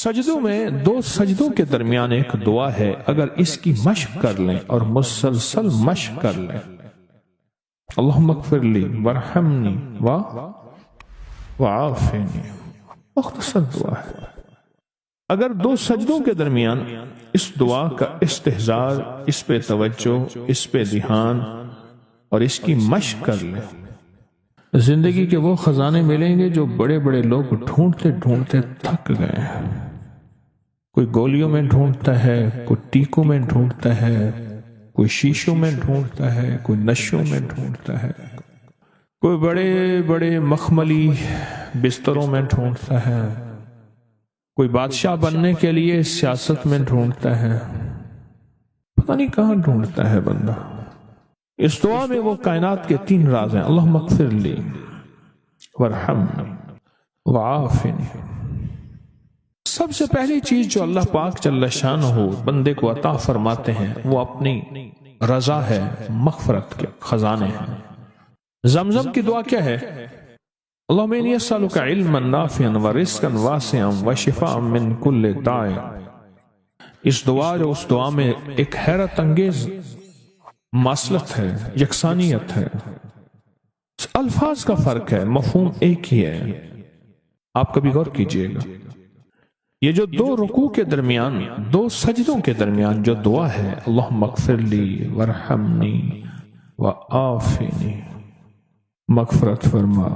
سجدوں میں دو سجدوں کے درمیان ایک دعا ہے، اگر اس کی مشق کر لیں اور مسلسل مشق کر لیں، اللہم اغفر لی ورحمنی وعافنی، مختصر دعا ہے۔ اگر دو سجدوں کے درمیان اس دعا کا استحضار، اس پہ توجہ، اس پہ دھیان اور اس کی مشق کر لیں، زندگی کے وہ خزانے ملیں گے جو بڑے بڑے لوگ ڈھونڈتے ڈھونڈتے تھک گئے ہیں۔ کوئی گولیوں میں ڈھونڈتا ہے، کوئی ٹیکوں میں ڈھونڈتا ہے، کوئی شیشوں میں ڈھونڈتا ہے، کوئی نشوں میں ڈھونڈتا ہے، کوئی بڑے بڑے مخملی بستروں میں ڈھونڈتا ہے، کوئی بادشاہ بننے کے لیے سیاست میں ڈھونڈتا ہے، پتہ نہیں کہاں ڈھونڈتا ہے بندہ۔ اس دعا میں وہ کائنات کے تین راز ہیں، اللہم اغفر لی ورحمنی وعافنی۔ سب سے پہلی چیز جو اللہ پاک جل شانہ بندے کو عطا فرماتے ہیں وہ اپنی رضا ہے، مغفرت کے خزانے ہیں۔ زمزم کی دعا کیا ہے؟ اللہم انی اسألک علما نافعا ورزقا واسعا وشفاء من کل داء۔ اس دعا میں ایک حیرت انگیز ماصلت ہے، یکسانیت ہے، الفاظ کا فرق ہے، مفہوم ایک ہی ہے۔ آپ کبھی غور کیجئے گا، یہ جو دو رکوع کے درمیان، دو سجدوں کے درمیان جو دعا ہے، اللہم اغفر لی ورحمنی وعافنی، مغفرت فرما،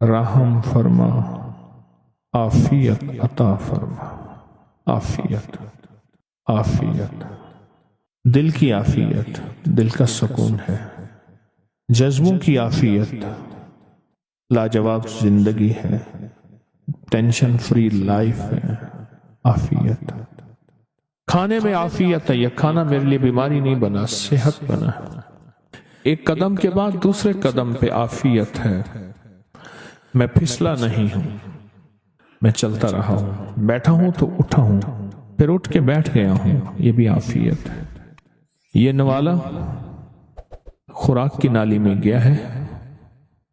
رحم فرما، عافیت عطا فرما، عافیت عافیت، دل کی عافیت، دل کا سکون ہے، جذبوں کی عافیت، لاجواب زندگی ہے، ٹینشن فری لائف ہے، عافیت۔ کھانے میں عافیت ہے، یہ کھانا میرے لیے بیماری نہیں بنا، صحت بنا۔ ایک قدم کے بعد دوسرے قدم پہ عافیت ہے، میں پھسلا نہیں ہوں، میں چلتا رہا ہوں، بیٹھا ہوں تو اٹھا ہوں، پھر اٹھ کے بیٹھ گیا ہوں، یہ بھی عافیت ہے۔ یہ نوالا خوراک کی نالی میں گیا ہے،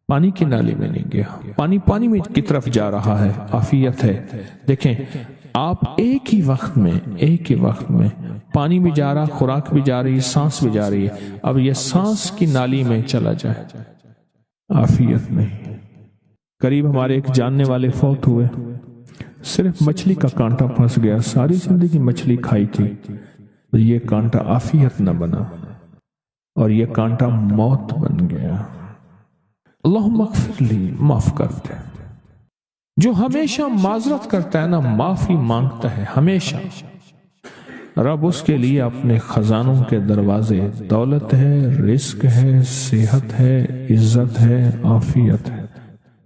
پانی کی نالی میں نہیں گیا، پانی میں کی طرف جا رہا ہے، عافیت ہے۔ دیکھیں آپ ایک ہی وقت میں پانی بھی جا رہا، خوراک بھی جا رہی، سانس بھی جا رہی ہے، اب یہ سانس کی نالی میں چلا جائے، عافیت نہیں۔ قریب ہمارے ایک جاننے والے فوت ہوئے، صرف مچھلی کا کانٹا پھنس گیا، ساری زندگی مچھلی کھائی تھی، یہ کانٹا عافیت نہ بنا اور یہ کانٹا موت بن گیا۔ اللہم اغفر لی، معاف کر دے۔ جو ہمیشہ معذرت کرتا ہے نا، معافی مانگتا ہے ہمیشہ، رب اس کے لیے اپنے خزانوں کے دروازے، دولت ہے، رزق ہے، صحت ہے، عزت ہے، عافیت ہے،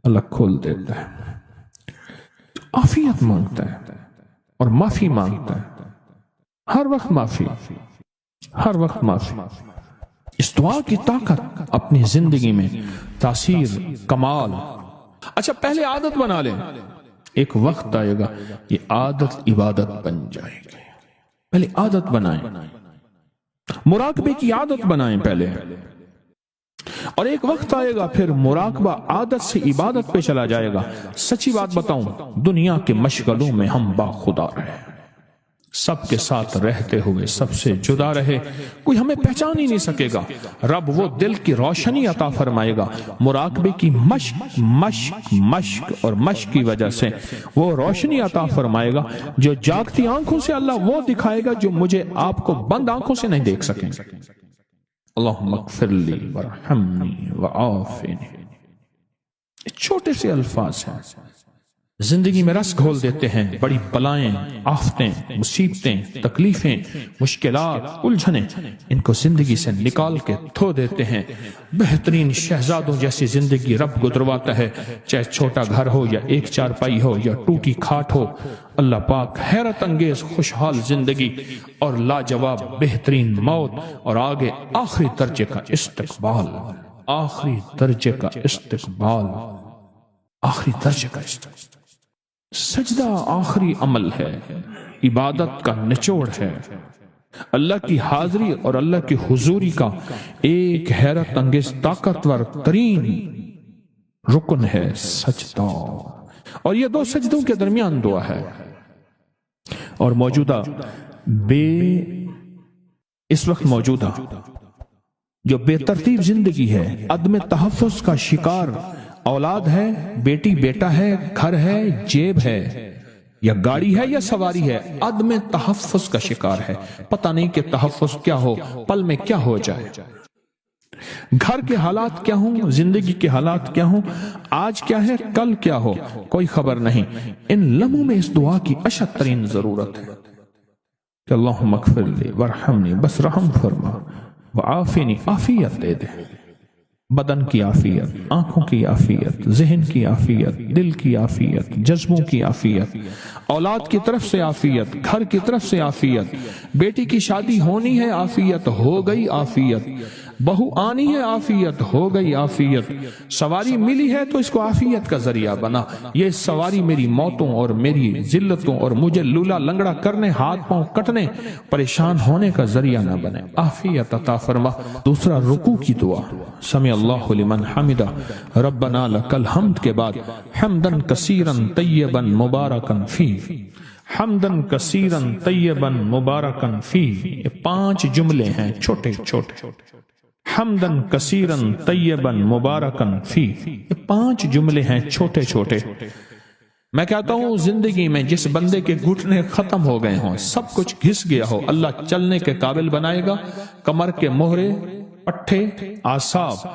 اللہ کھول دیتا ہے۔ عافیت مانگتا ہے اور معافی مانگتا ہے، ہر وقت معافی، ہر وقت معافی۔ اس دعا کی طاقت اپنی زندگی میں تاثیر، کمال۔ اچھا پہلے عادت بنا لیں، ایک وقت آئے گا یہ عادت عبادت بن جائے گی۔ پہلے عادت بنائیں، مراقبے کی عادت بنائیں پہلے، اور ایک وقت آئے گا پھر مراقبہ عادت سے عبادت پہ چلا جائے گا۔ سچی بات بتاؤں، دنیا کے مشغلوں میں ہم باخدا رہے، سب کے ساتھ رہتے ہوئے سب سے جدا رہے، کوئی ہمیں پہچان ہی نہیں سکے گا۔ رب وہ دل کی روشنی عطا فرمائے گا، مراقبے کی مشق اور مشق کی وجہ سے وہ روشنی عطا فرمائے گا جو جاگتی آنکھوں سے اللہ وہ دکھائے گا جو مجھے آپ کو بند آنکھوں سے نہیں دیکھ سکیں۔ اللہم اغفر لی ورحمنی وعافنی، چھوٹے سے الفاظ ہیں، زندگی میں رس گھول دیتے ہیں۔ بڑی بلائیں، آفتیں، مصیبتیں، تکلیفیں، مشکلات، الجھنیں، ان کو زندگی سے نکال کے دھو دیتے ہیں۔ بہترین شہزادوں جیسی زندگی رب گزرواتا ہے، چاہے چھوٹا گھر ہو یا ایک چارپائی ہو یا ٹوٹی کھاٹ ہو۔ اللہ پاک حیرت انگیز خوشحال زندگی اور لاجواب بہترین موت، اور آگے آخری درجے کا استقبال، آخری درجے کا استقبال، آخری درجے کا استقبال۔ سجدہ آخری عمل ہے، عبادت کا نچوڑ ہے، اللہ کی حاضری اور اللہ کی حضوری کا ایک حیرت انگیز طاقتور ترین رکن ہے سجدہ، اور یہ دو سجدوں کے درمیان دعا ہے۔ اور موجودہ اس وقت موجودہ جو بے ترتیب زندگی ہے، عدم تحفظ کا شکار اولاد ہے، بیٹی بیٹا ہے، گھر ہے، جیب ہے، یا گاڑی ہے یا سواری ہے، عدم تحفظ کا شکار ہے. پتہ نہیں کہ تحفظ کیا ہو، پل میں کیا ہو جائے، گھر کے حالات کیا ہوں، زندگی کے حالات کیا ہوں، آج کیا ہے کل کیا ہو، کوئی خبر نہیں. ان لمحوں میں اس دعا کی اشد ترین ضرورت ہے کہ اللہم اغفر لی ورحمنی، بس رحم فرما، وعافنی، عافیت دے دے، بدن کی عافیت، آنکھوں کی عافیت، ذہن کی عافیت، دل کی عافیت، جذبوں کی عافیت، اولاد کی طرف سے عافیت، گھر کی طرف سے عافیت، بیٹی کی شادی ہونی ہے عافیت، ہو گئی عافیت، بہو آنی ہے عافیت، ہو گئی عافیت، سواری ملی ہے تو اس کو عافیت کا ذریعہ بنا، یہ سواری میری موتوں اور میری ذلتوں اور مجھے لولا لنگڑا کرنے، ہاتھ پاؤں کٹنے، پریشان ہونے کا ذریعہ نہ بنے، عافیت عطا فرما. دوسرا رکوع کی دعا، سمع اللہ لمن حمدہ، ربنا لک الحمد کے بعد حمدن کثیرن طیبن مبارکن فی، حمدن کثیرن طیبن مبارکن فی، یہ 5 جملے ہیں چھوٹے چھوٹے، حمدن کثیرن طیبن مبارکن فی، یہ 5 جملے ہیں چھوٹے چھوٹے. میں کہتا ہوں زندگی میں جس بندے کے گھٹنے ختم ہو گئے ہوں، سب کچھ گھس گیا ہو، اللہ چلنے کے قابل بنائے گا، کمر کے مہرے، پٹھے، اعصاب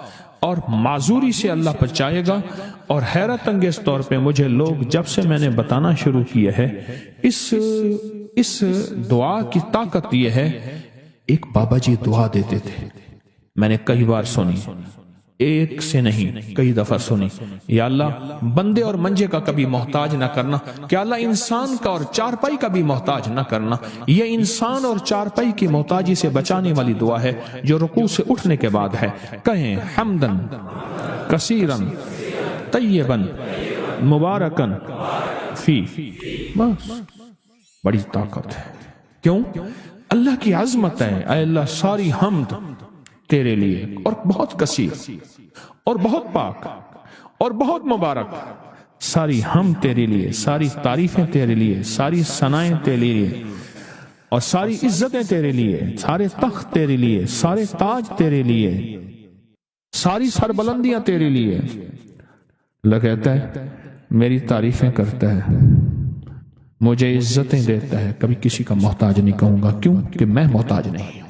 اور معذوری سے اللہ بچائے گا. اور حیرت انگیز طور پہ مجھے لوگ جب سے میں نے بتانا شروع کیا ہے اس دعا کی طاقت یہ ہے. ایک بابا جی دعا دیتے تھے، میں نے کئی بار سنی، ایک سے نہیں کئی دفعہ سنی، یا اللہ بندے اور منجے کا کبھی محتاج نہ کرنا، کہ اللہ انسان کا اور چارپائی کا بھی محتاج نہ کرنا. یہ انسان اور چارپائی کی محتاجی سے بچانے والی دعا ہے جو رکوع سے اٹھنے کے بعد ہے. کہیں حمدن کثیرن طیبن مبارکن فی، بس بڑی طاقت ہے. کیوں؟ اللہ کی عظمت ہے. اے اللہ ساری حمد تیرے لیے، اور بہت کثیر اور بہت پاک اور بہت مبارک، ساری حمد تیرے لیے، ساری تعریفیں تیرے لیے، ساری ثنائیں تیرے لیے، اور ساری عزتیں تیرے لیے، سارے تخت تیرے لیے، سارے تاج تیرے لیے، ساری سربلندیاں تیرے لیے. اللہ کہتا ہے میری تعریفیں کرتا ہے، مجھے عزتیں دیتا ہے، کبھی کسی کا محتاج نہیں کہوں گا. کیوں؟ کہ میں محتاج نہیں ہوں.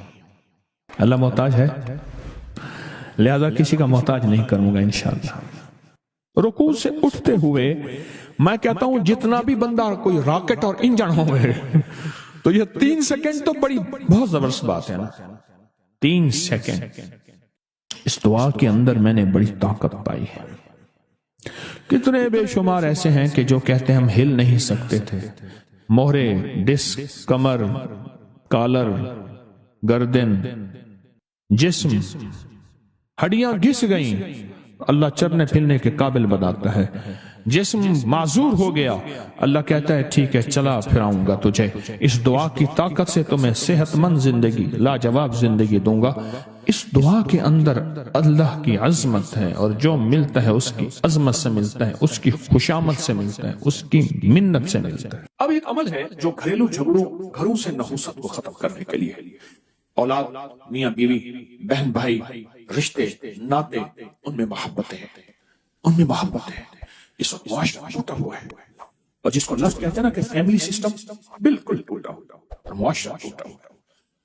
اللہ محتاج ہے، لہذا کسی کا محتاج نہیں کروں گا انشاءاللہ. رکوع سے اٹھتے ہوئے میں کہتا ہوں جتنا بھی بندہ کوئی راکٹ اور انجن ہوئے تو یہ 3 سیکنڈ تو بہت زبردست بات ہے نا. 3 سیکنڈ اس دعا کے اندر میں نے بڑی طاقت پائی ہے. کتنے بے شمار ایسے ہیں کہ جو کہتے ہیں ہم ہل نہیں سکتے تھے، مہرے، ڈسک، کمر، کالر، گردن، جسم، ہڈیاں گھس گئیں، اللہ چلنے پھرنے کے قابل بناتا ہے. جسم معذور ہو گیا، اللہ کہتا ہے ٹھیک ہے چلا پھراؤں گا تجھے، اس دعا کی طاقت سے تمہیں صحت مند زندگی، لاجواب زندگی دوں گا. اس دعا کے اندر اللہ کی عظمت ہے، اور جو ملتا ہے اس کی عظمت سے ملتا ہے، اس کی خوشامد سے ملتا ہے، اس کی منت سے ملتا ہے. اب ایک عمل ہے جو گھریلو جھگڑوں، گھروں سے نحوست کو ختم کرنے کے لیے، اولاد، میاں بیوی، بہن بھائی، رشتے ناتے، ان میں محبتیں ہیں، ان میں محبت ہے. اس وقت معاشرہ ٹوٹا ہوا ہے، اور جس کو لفظ کہتے ہیں نا کہ فیملی سسٹم بالکل ٹوٹا ہوا اور معاشرہ ٹوٹا ہوا.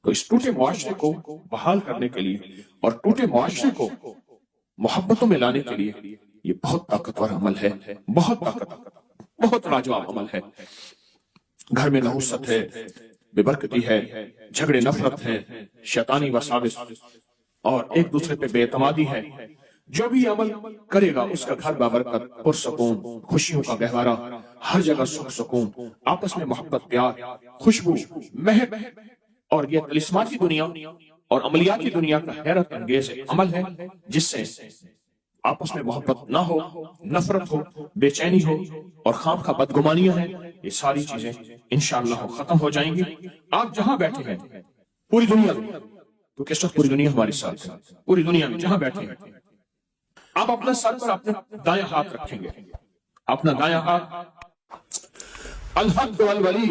تو اس ٹوٹے معاشرے کو بحال کرنے کے لیے اور ٹوٹے معاشرے کو محبتوں میں لانے کے لیے یہ بہت طاقتور عمل ہے، بہت لاجواب عمل ہے. گھر میں نحوست ہے، بے برکتی ہے، جھگڑے نفرت ہے، شیطانی وساوس اور ایک دوسرے پہ بے اعتمادی ہے. جو بھی عمل کرے گا اس کا گھر بابرکت، پرسکون، خوشیوں کا گہوارہ، ہر جگہ سکھ سکون، آپس میں محبت، پیار، خوشبو، مہک. اور یہ طلسماتی دنیا اور عملیاتی دنیا کا حیرت انگیز عمل ہے جس سے آپس میں محبت نہ ہو، نفرت ہو، بے چینی ہو اور خام خواہ بدگمانیاں ہیں. یہ ساری چیزیں انشاءاللہ ختم ہو جائیں گی. آپ جہاں بیٹھے ہیں پوری دنیا میں، تو کس وقت پوری دنیا ہمارے ساتھ ہے، پوری دنیا میں جہاں بیٹھے ہیں آپ اپنا سر پر اپنے دائیں ہاتھ رکھیں گے، اپنا دائیں ہاتھ الحق والولی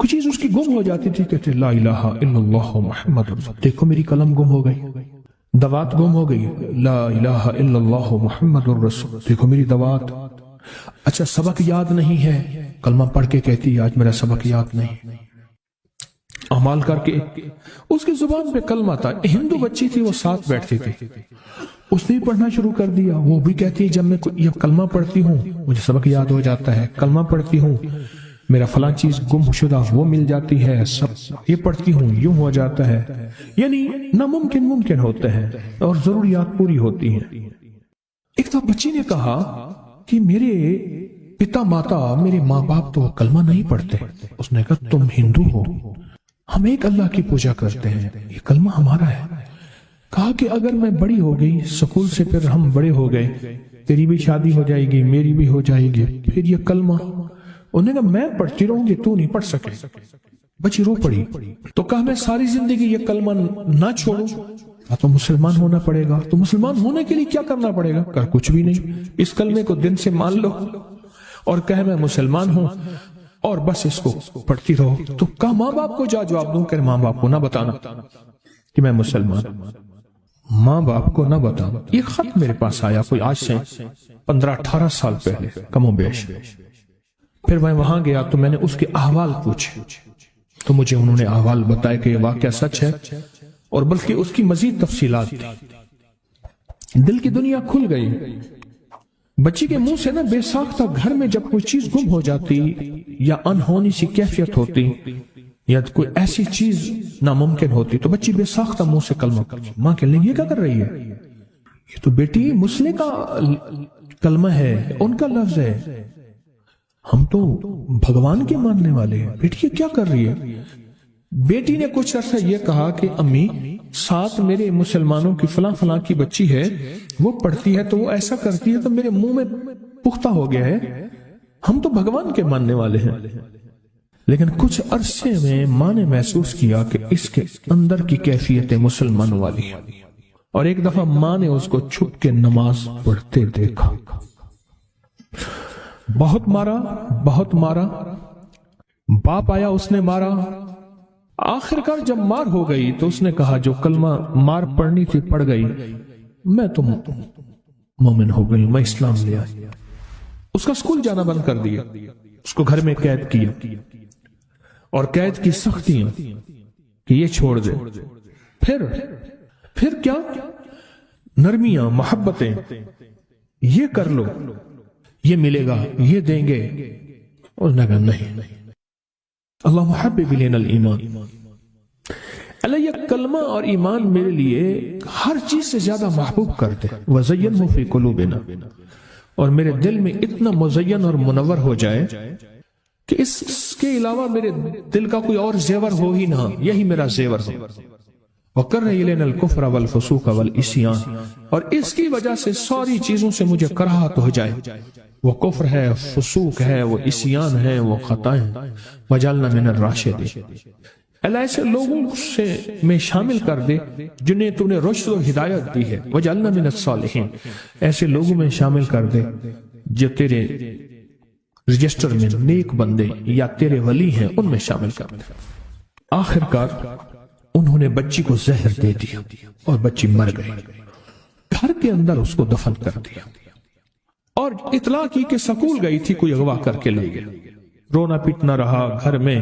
کوئی چیز اس کی گم ہو جاتی تھی، کہتے لا الہ الا اللہ محمد رسول، دیکھو میری قلم گم ہو گئی، دوات گم ہو گئی، لا الہ الا اللہ محمد رسول، دیکھو میری دوات۔ اچھا سبق یاد نہیں ہے، کلمہ پڑھ کے کہتی آج میرا سبق یاد نہیں، اعمال کر کے اس کی زبان پہ کلمہ تھا۔ ہندو بچی تھی، وہ ساتھ بیٹھتی تھی، اس نے بھی پڑھنا شروع کر دیا، وہ بھی کہتی جب میں یہ کلمہ پڑھتی ہوں مجھے سبق یاد ہو جاتا ہے، کلمہ پڑھتی ہوں میرا فلاں چیز گم شدہ وہ مل جاتی ہے، سب یہ پڑھتی ہوں یوں ہو جاتا ہے، یعنی ناممکن ممکن ہوتے ہیں اور ضروریات پوری ہوتی ہیں۔ ایک تو بچی نے کہا کہ میرے پتا ماتا، میرے ماں باپ تو کلمہ نہیں پڑھتے۔ اس نے کہا تم ہندو ہو، ہم ایک اللہ کی پوجا کرتے ہیں، یہ کلمہ ہمارا ہے۔ کہا کہ اگر میں بڑی ہو گئی، سکول سے پھر ہم بڑے ہو گئے، تیری بھی شادی ہو جائے گی، میری بھی ہو جائے گی، پھر یہ کلمہ، انہوں نے کہا میں پڑھتی رہوں گی، تو نہیں پڑھ سکے۔ بچی رو پڑی، تو کہا میں ساری زندگی یہ کلمہ نہ چھوڑوں، تو مسلمان ہونا پڑے گا۔ تو مسلمان ہونے کے لیے کیا کرنا پڑے گا؟ کہا کچھ بھی نہیں، اس کلمے کو دل سے مان لو اور کہے میں مسلمان ہوں، اور بس اس کو پڑھتی رہو۔ تو کہا ماں باپ کو جواب دوں؟ کہ ماں باپ کو نہ بتانا کہ میں مسلمان، ماں باپ کو نہ بتانا۔ یہ خط میرے پاس آیا کوئی آج سے 15-18 سال پہلے کم و بیش۔ پھر میں وہاں گیا تو میں نے اس کے احوال پوچھے، تو مجھے انہوں نے احوال بتائے کہ یہ واقعہ سچ ہے، اور بلکہ اس کی مزید تفصیلات تھی۔ دل کی دنیا کھل گئی۔ بچی کے منہ سے نا بے ساختہ گھر میں جب کوئی چیز گم ہو جاتی یا انہونی سی کیفیت ہوتی یا کوئی ایسی چیز ناممکن ہوتی تو بچی بے ساختہ منہ سے کلمہ کرتی۔ ماں کہنے لگی یہ کیا کر رہی ہے؟ یہ تو بیٹی مسلم کا کلمہ ہے، ان کا لفظ ہے، ہم تو بھگوان کے ماننے والے ہیں، بیٹی یہ کیا کر رہی ہے؟ بیٹی نے کچھ عرصہ یہ کہا کہ امی ساتھ میرے مسلمانوں کی فلاں فلاں کی بچی ہے، وہ پڑھتی ہے تو وہ ایسا کرتی ہے تو میرے منہ میں پختہ ہو گیا ہے، ہم تو بھگوان کے ماننے والے ہیں۔ لیکن کچھ عرصے میں ماں نے محسوس کیا کہ اس کے اندر کی کیفیت مسلمان والی ہے، اور ایک دفعہ ماں نے اس کو چھپ کے نماز پڑھتے دیکھا، بہت مارا، بہت مارا، باپ آیا اس نے مارا، آخر کار جب مار ہو گئی تو اس نے کہا جو کلمہ مار پڑھنی تھی پڑھ گئی، میں تو مومن ہو گئی، میں اسلام لے آئی۔ اس کا سکول جانا بند کر دیا، اس کو گھر میں قید کیا، اور قید کی سختیاں کہ یہ چھوڑ دے۔ پھر کیا نرمیاں، محبتیں، یہ کر لو، یہ ملے گا، یہ دیں گے، اس نے کہا نہیں، اللہ محبب الینا الایمان، اللہ یہ کلمہ اور ایمان میرے لیے ہر چیز سے زیادہ محبوب کر دے، وزینہ فی قلوبنا، اور میرے دل میں اتنا مزین اور منور ہو جائے کہ اس کے علاوہ میرے دل کا کوئی اور زیور ہو ہی نہ، یہی میرا زیور ہو۔ وَقَرَّ إِلَيْنَا الْكُفْرَ وَالْفُسُوقَ وَالْعِصْيَانَ، اور اس کی وجہ سے ساری چیزوں سے مجھے کراہت ہو جائے، وہ کفر ہے، فسوق ہے، وہ عصیان ہے، وہ خطائیں۔ وَجَعَلْنَا مِنَ الرَّاشِدِينَ، اللہ ایسے لوگوں سے میں شامل کر دے جنہیں تو نے رشد و ہدایت دی ہے۔ وَجَعَلْنَا مِنَ الصَّالِحِينَ، ایسے لوگوں میں شامل کر دے جو تیرے رجسٹر میں نیک بندے یا تیرے ولی ہیں ان میں شامل کر دے۔ آخر کار انہوں نے بچی کو زہر دے دیا اور بچی مر گئی، گھر کے اندر اس کو دفن کر دیا، اور اطلاع کی کہ سکول گئی تھی، کوئی اغوا کر کے لے گیا۔ رونا پیٹنا رہا، گھر میں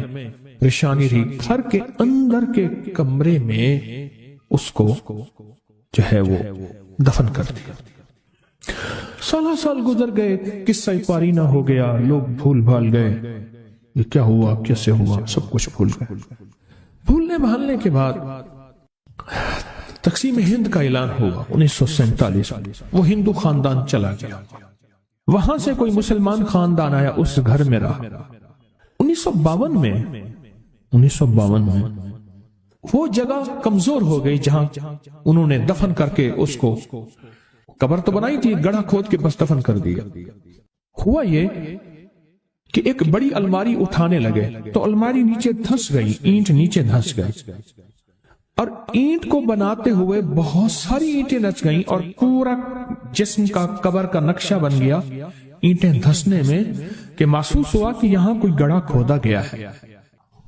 پریشانی رہی۔ گھر کے اندر کے کمرے میں اس کو جو ہے وہ دفن کر دیا۔ سالہ سال گزر گئے، قصہ پاری نہ ہو گیا، لوگ بھول بھال گئے، یہ کیا ہوا، کیسے ہوا، سب کچھ بھول گئے۔ بھولنے بھالنے کے بعد تقسیم ہند کا اعلان ہوا 1947 میں، وہ ہندو خاندان چلا گیا، وہاں سے کوئی مسلمان خاندان آیا، اس گھر میں رہا۔ 1952 میں وہ جگہ کمزور ہو گئی جہاں انہوں نے دفن کر کے اس کو، قبر تو بنائی تھی، گڑھا کھود کے بس دفن کر دیا۔ ہوا یہ کہ ایک بڑی الماری اٹھانے لگے تو الماری نیچے دھس گئی، اینٹ نیچے دھس گئی، اور اینٹ کو بناتے ہوئے بہت ساری اینٹیں دھس گئیں اور پورا جسم کا قبر کا نقشہ بن گیا اینٹیں دھسنے میں، کہ محسوس ہوا کہ یہاں کوئی گڑھا کھودا گیا ہے۔